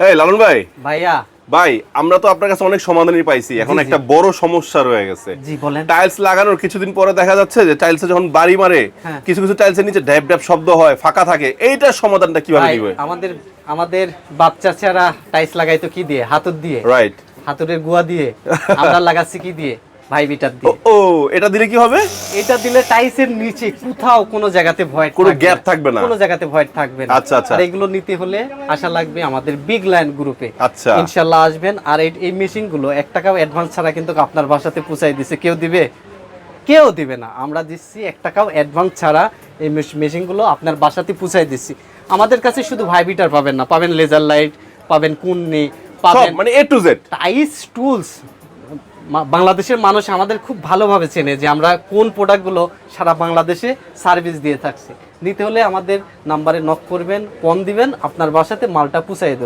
এই লালন ভাই, ভাইয়া। ভাই আমরা তো আপনার কাছে অনেক সমাধানই পাইছি, এখন একটা বড় সমস্যা রয়ে গেছে। জি বলেন। টাইলস লাগানোর কিছুদিন পরে দেখা যাচ্ছে যে টাইলসে যখন বাড়ি মারে কিছু কিছু টাইলসের নিচে ড্যাব ড্যাব শব্দ হয়, ফাঁকা থাকে, এইটার সমাধানটা কিভাবে দিবে? আমাদের আমাদের বাচ্চারা টাইলস লাগাইতো কি দিয়ে? হাতুড় দিয়ে। রাইট। হাতুড়ের গুয়া দিয়ে। আমরা লাগাচ্ছি কি দিয়ে? ভাই বিটার দিয়ে। ও, এটা দিলে কি হবে? এটা দিলে টাইলসের নিচে কোথাও কোনো জায়গাতে ভয়েড কোনো গ্যাপ থাকবে না, কোনো জায়গাতে ভয়েড থাকবে না। আচ্ছা আচ্ছা। আর এগুলো নিতে হলে আশা লাগবে আমাদের বিগ লাইন গ্রুপে। আচ্ছা, ইনশাআল্লাহ আসবেন। আর এই মেশিন গুলো 1 টাকাও অ্যাডভান্স ছাড়া কিন্তু আপনার বাসাতে পৌঁছাই দিছে। কেউ দিবে? কেউ দিবে না। আমরা দিচ্ছি 1 টাকাও অ্যাডভান্স ছাড়া এই মেশিনগুলো আপনার বাসাতে পৌঁছাই দিচ্ছি। আমাদের কাছে শুধু ভাইবিটার পাবেন না, পাবেন লেজার লাইট, পাবেন কুন্নি, পাবেন মানে এ টু জেড টাইলস টুলস। বাংলাদেশের মানুষ আমাদের খুব ভালোভাবে চেনে যে আমরা কোন প্রোডাক্টগুলো সারা বাংলাদেশে সার্ভিস দিয়ে থাকছি। নিতে হলে আমাদের নাম্বারে নক করবেন, ফোন দিবেন, আপনার বাসাতে মালটা পৌঁছাই দেব।